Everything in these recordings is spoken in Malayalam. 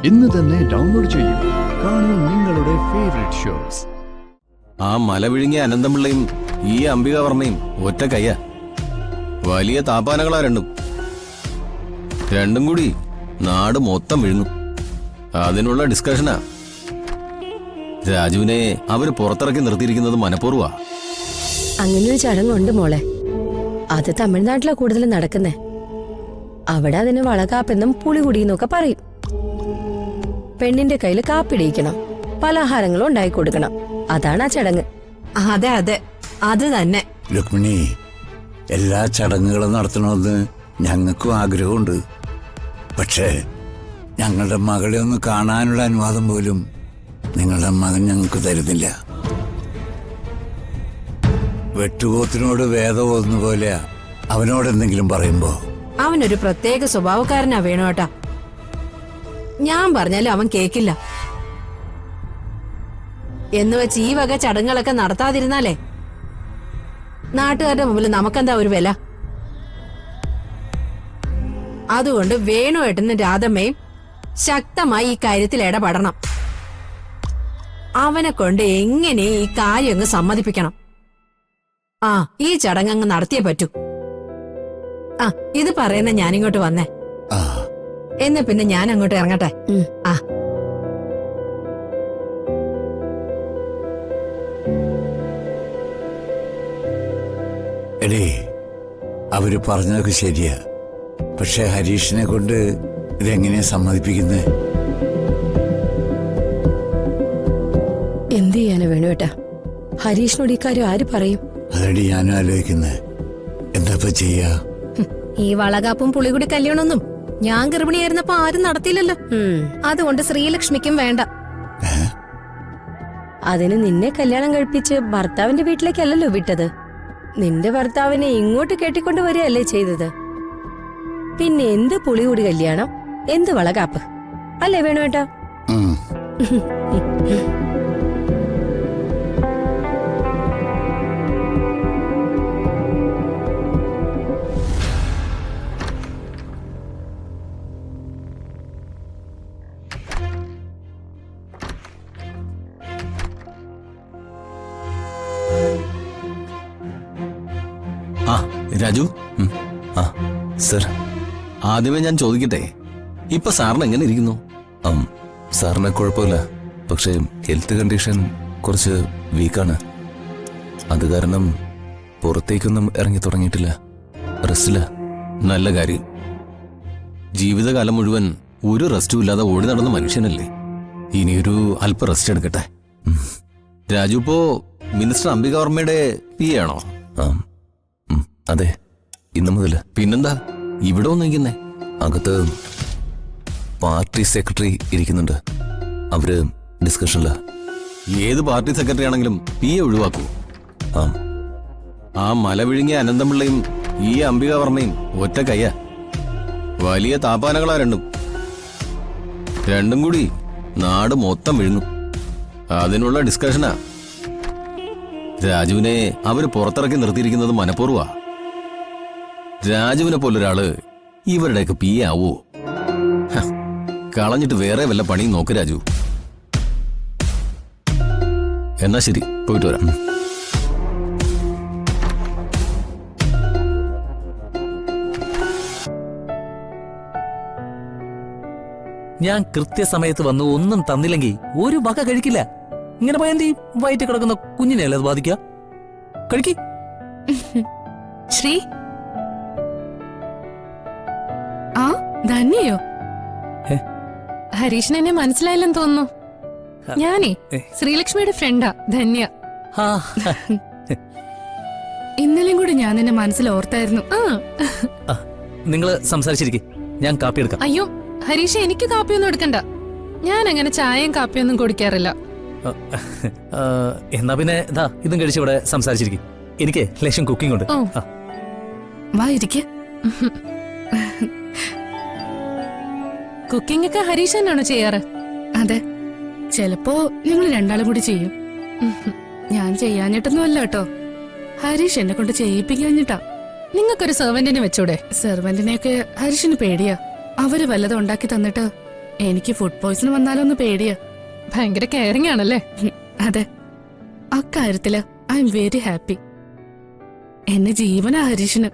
ഇന്ന് തന്നെ ഡൗൺലോഡ് ചെയ്യൂ. കാണൂ നിങ്ങളുടെ ഫേവറേറ്റ് ഷോസ്. ആ മല വിഴുങ്ങിയ അനന്തപിള്ളയും ഈ അംബികാവർമ്മയും ഒറ്റ കയ്യ. വലിയ താപ്പാനകളാ രണ്ടും കൂടി നാട് മൊത്തം വിഴുങ്ങും. അതിനുള്ള ഡിസ്കഷനാ. രാജുവിനെ അവര് പുറത്തിറക്കി നിർത്തിയിരിക്കുന്നത് മനഃപൂർവ്വ. അങ്ങനൊരു ചടങ്ങുണ്ട് മോളെ. അത് തമിഴ്നാട്ടിലാ കൂടുതൽ നടക്കുന്നേ. അവിടെ അതിന് വളകാപ്പെന്നും പുളികുടിയെന്നൊക്കെ പറയും. പെണ്ണിന്റെ കയ്യിൽ കാപ്പിടിയിക്കണം, പലഹാരങ്ങളും ഉണ്ടായി കൊടുക്കണം. അതാണ് ആ ചടങ്ങ്. അതെ അതെ, അത് തന്നെ. രുക്മിണി, എല്ലാ ചടങ്ങുകളും നടത്തണമെന്ന് ഞങ്ങൾക്കും ആഗ്രഹമുണ്ട്. പക്ഷേ ഞങ്ങളുടെ മകളെ ഒന്ന് കാണാനുള്ള അനുവാദം പോലും നിങ്ങളുടെ മകൻ ഞങ്ങൾക്ക് തരുന്നില്ല. വെട്ടുപോത്തിനോട് വേദം ഓതുന്ന പോലെ അവനോട് എന്തെങ്കിലും പറയുമ്പോ അവനൊരു പ്രത്യേക സ്വഭാവക്കാരനാ വേണോട്ടാ. ഞാൻ പറഞ്ഞാലും അവൻ കേക്കില്ല. എന്ന് വെച്ച് ഈ വക ചടങ്ങുകളൊക്കെ നടത്താതിരുന്നാലേ നാട്ടുകാരുടെ മുമ്പിൽ നമുക്കെന്താ ഒരു വില? അതുകൊണ്ട് വേണുവേട്ടനും രാധമ്മയും ശക്തമായി ഈ കാര്യത്തിൽ ഇടപെടണം. അവനെ കൊണ്ട് എങ്ങനെ ഈ കാര്യം അങ്ങ് സമ്മതിപ്പിക്കണം. ഈ ചടങ്ങ് നടത്തിയേ പറ്റൂ. ഇത് പറയുന്ന ഞാനിങ്ങോട്ട് വന്നേ. എന്ന് പിന്നെ ഞാൻ അങ്ങോട്ട് ഇറങ്ങട്ടെ. എടേ, അവര് പറഞ്ഞതൊക്കെ ശരിയാ. പക്ഷെ ഹരീഷിനെ കൊണ്ട് ഇതെങ്ങനെയാ സമ്മതിപ്പിക്കുന്നേ? എന്ത് ചെയ്യാനാ വേണുവേട്ടാ? ഹരീഷിനോട് ഈ കാര്യം ആര് പറയും? അതടി ഞാനും ആലോചിക്കുന്നേ. എന്താ ചെയ്യാ? ഈ വളകാപ്പും പുളികുടി കല്യാണമൊന്നും ഞാൻ ഗർഭിണിയായിരുന്നപ്പോ ആരും നടത്തിയില്ലല്ലോ. അതുകൊണ്ട് ശ്രീലക്ഷ്മിക്കും വേണ്ട. അതിന് നിന്നെ കല്യാണം കഴിപ്പിച്ച് ഭർത്താവിന്റെ വീട്ടിലേക്കല്ലല്ലോ വിട്ടത്. നിന്റെ ഭർത്താവിനെ ഇങ്ങോട്ട് കെട്ടിക്കൊണ്ട് വരികയല്ലേ ചെയ്തത്. പിന്നെ എന്ത് പുളികൂടി കല്യാണം, എന്ത് വളകാപ്പ്, അല്ലേ വേണുവേട്ടാ? രാജു, സർ, ആദ്യമേ ഞാൻ ചോദിക്കട്ടെ, ഇപ്പൊ സാറിന് എങ്ങനെ ഇരിക്കുന്നു? സാറിന് കുഴപ്പമില്ല. പക്ഷേ ഹെൽത്ത് കണ്ടീഷൻ കുറച്ച് വീക്കാണ്. അത് കാരണം പുറത്തേക്കൊന്നും ഇറങ്ങി തുടങ്ങിയിട്ടില്ല. റെസ്റ്റില്ല. നല്ല കാര്യം. ജീവിതകാലം മുഴുവൻ ഒരു റെസ്റ്റും ഇല്ലാതെ ഓടി നടന്ന മനുഷ്യനല്ലേ. ഇനിയൊരു അല്പ റെസ്റ്റ് എടുക്കട്ടെ. രാജു ഇപ്പോ മിനിസ്റ്റർ അംബികാവർമ്മയുടെ പി ആണോ? അതെ, ഇന്നു മുതൽ. പിന്നെന്താ ഇവിടെ ഒന്നിരിക്കുന്നേ? അകത്ത് പാർട്ടി സെക്രട്ടറി ഇരിക്കുന്നുണ്ട്. അവര് ഡിസ്കഷനില്ല. ഏത് പാർട്ടി സെക്രട്ടറി ആണെങ്കിലും പി എ ഒഴിവാക്കൂ. ആ മല വിഴുങ്ങിയ അനന്തപിള്ളയും ഈ അംബികാവർമ്മയും ഒറ്റ കയ്യ. വലിയ താപ്പാനകളാ രണ്ടും കൂടി നാട് മൊത്തം വിഴുങ്ങും. അതിനുള്ള ഡിസ്കഷനാ. രാജുവിനെ അവര് പുറത്തിറക്കി നിർത്തിയിരിക്കുന്നത് മനഃപൂർവ്വ. രാജുവിനെ പോലൊരാള് ഇവരുടെയൊക്കെ പി എ ആവോ? കളഞ്ഞിട്ട് വേറെ വല്ല പണിയും നോക്ക് രാജു. എന്നാ ശരി, പോയിട്ട് വരാം. ഞാൻ കൃത്യസമയത്ത് വന്നു ഒന്നും തന്നില്ലെങ്കിൽ ഒരു വക കഴിക്കില്ല. ഇങ്ങനെ പോയാൽ എന്ത് ചെയ്യും? വയറ്റിൽ കിടക്കുന്ന കുഞ്ഞിനെയല്ലേ അത് ബാധിക്കുക? കഴിക്കി. ശ്രീ, ധന്യയോ? ഹരീഷിന് എന്നെ മനസ്സിലായില്ലെന്ന് തോന്നുന്നു. ഞാനേ ശ്രീലക്ഷ്മിയുടെ ഫ്രണ്ടാ ധന്യ. ഇന്നലെയും കൂടി ഞാൻ നിന്നെ മനസ്സിൽ ഓർത്തായിരുന്നു. നിങ്ങള് സംസാരിച്ചിരിക്കെ, ഞാൻ കാപ്പി എടുക്കാം. അയ്യോ ഹരീഷ്, എനിക്ക് കാപ്പിയൊന്നും എടുക്കണ്ട. ഞാൻ അങ്ങനെ ചായയും കാപ്പിയൊന്നും കുടിക്കാറില്ല. എന്നാ പിന്നെ ഇതും കഴിച്ച് ഇവിടെ സംസാരിച്ചിരിക്കും. എനിക്ക് ലേശം കുക്കിംഗ് ഉണ്ട്. വാ ഇരിക്ക. കുക്കിംഗ് ഒക്കെ ഹരീഷ് തന്നെയാണോ ചെയ്യാറ്? അതെ, ചിലപ്പോ നിങ്ങൾ രണ്ടാളും കൂടി ചെയ്യും. ഞാൻ ചെയ്യാഞ്ഞിട്ടൊന്നും അല്ല കേട്ടോ. ഹരീഷ് എന്നെ കൊണ്ട് ചെയ്യിപ്പിക്കാഞ്ഞിട്ടാ. നിങ്ങൾക്കൊരു സെർവന്റിനെ വെച്ചൂടെ? സെർവന്റിനെയൊക്കെ ഹരീഷിന് പേടിയാ. അവര് വല്ലതും ഉണ്ടാക്കി തന്നിട്ട് എനിക്ക് ഫുഡ് പോയ്സൺ വന്നാലൊന്ന് പേടിയാ. ഭയങ്കര കെയറിംഗ് ആണല്ലേ? അതെ, അക്കാര്യത്തില് ഐ എം വെരി ഹാപ്പി. എന്നെ ജീവനാ ഹരീഷിന്.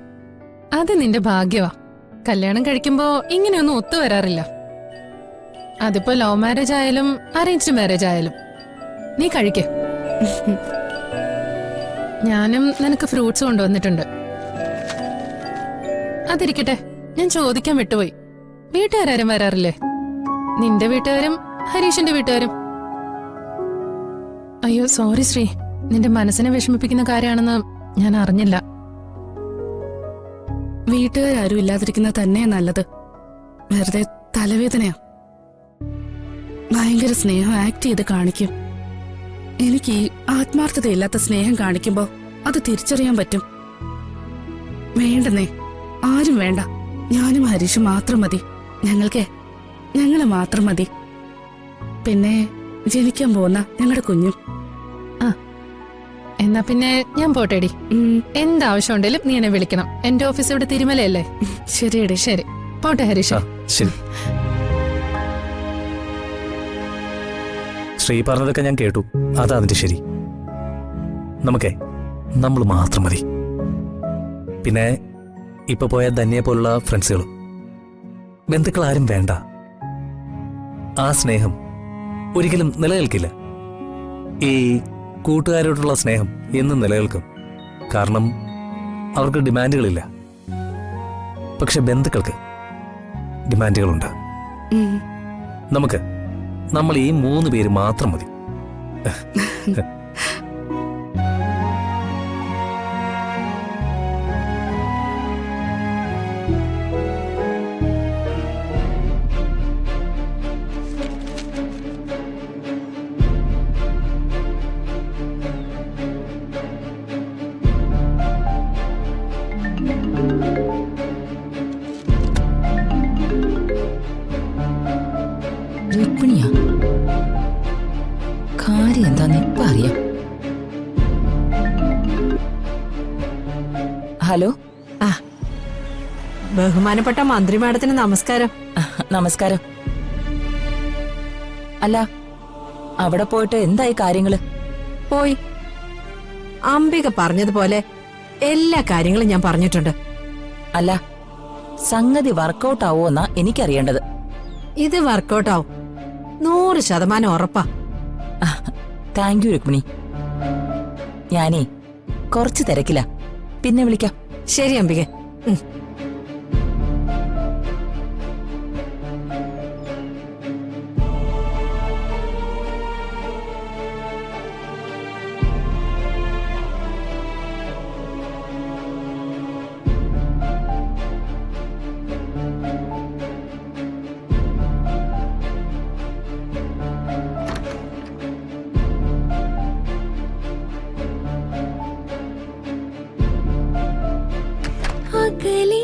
അത് നിന്റെ ഭാഗ്യവാ. കല്യാണം കഴിക്കുമ്പോ ഇങ്ങനെയൊന്നും ഒത്തുവരാറില്ല. അതിപ്പോ ലവ് മാരേജ് ആയാലും അറേഞ്ച്ഡ് മാരേജ് ആയാലും. നീ കഴിക്ക്. ഞാനും നിനക്ക് ഫ്രൂട്ട്സ് കൊണ്ടുവന്നിട്ടുണ്ട്. അതിരിക്കട്ടെ, ഞാൻ ചോദിക്കാൻ വിട്ടുപോയി. വീട്ടുകാരും വരാറില്ലേ? നിന്റെ വീട്ടുകാരും ഹരീഷിന്റെ വീട്ടുകാരും. അയ്യോ സോറി ശ്രീ, നിന്റെ മനസ്സിനെ വിഷമിപ്പിക്കുന്ന കാര്യമാണെന്ന് ഞാൻ അറിഞ്ഞില്ല. വീട്ടുകാരും ഇല്ലാതിരിക്കുന്നത് തന്നെയാ നല്ലത്. വെറുതെ തലവേദനയാ. ഭയങ്കര സ്നേഹം ആക്ട് ചെയ്ത് കാണിക്കും. എനിക്ക് ഈ ആത്മാർത്ഥതയില്ലാത്ത സ്നേഹം കാണിക്കുമ്പോ അത് തിരിച്ചറിയാൻ പറ്റും. വേണ്ടെന്നേ, ആരും വേണ്ട. ഞാനും ഹരീഷും മാത്രം മതി. ഞങ്ങള് മാത്രം മതി. പിന്നെ ജനിക്കാൻ പോകുന്ന ഞങ്ങളുടെ കുഞ്ഞും. ആ എന്നാ പിന്നെ ഞാൻ പോട്ടേടി. എന്താവശ്യം ഉണ്ടെങ്കിലും നീ എന്നെ വിളിക്കണം. എന്റെ ഓഫീസ് ഇവിടെ തിരുമലയല്ലേ? ശരിയടി. ശരി, പോട്ടെ ഹരീഷ. ശരി. ശ്രീ പറഞ്ഞതൊക്കെ ഞാൻ കേട്ടു. അതാ അതിന്റെ ശരി. നമുക്കേ നമ്മൾ മാത്രം മതി. പിന്നെ ഇപ്പൊ പോയ ധന്യെ പോലുള്ള ഫ്രണ്ട്സുകളും ബന്ധുക്കൾ ആരും വേണ്ട. ആ സ്നേഹം ഒരിക്കലും നിലനിൽക്കില്ല. ഈ കൂട്ടുകാരോടുള്ള സ്നേഹം എന്നും നിലനിൽക്കും. കാരണം അവർക്ക് ഡിമാൻഡുകളില്ല. പക്ഷെ ബന്ധുക്കൾക്ക് ഡിമാൻഡുകളുണ്ട്. നമ്മൾ ഈ 3 പേര് മാത്രം മതി. രുക്മിണിയാ? കാര്യം എന്താന്ന് ഇപ്പൊ അറിയാം. ഹലോ. ആ, ബഹുമാനപ്പെട്ട മന്ത്രി മാഡത്തിന് നമസ്കാരം. നമസ്കാരം. അല്ല, അവിടെ പോയിട്ട് എന്തായി കാര്യങ്ങള്? പോയി. അംബിക പറഞ്ഞതുപോലെ എല്ലാ കാര്യങ്ങളും ഞാൻ പറഞ്ഞിട്ടുണ്ട്. അല്ല, സംഗതി വർക്കൗട്ട് ആവോന്നാ എനിക്കറിയേണ്ടത്. ഇത് വർക്കൗട്ട് ആവും, 100% ഉറപ്പാ. Thank you Rukmini. ഞാനേ കുറച്ച് തിരക്കില്ല, പിന്നെ വിളിക്കാം. ശരി അംബിക. അകലെ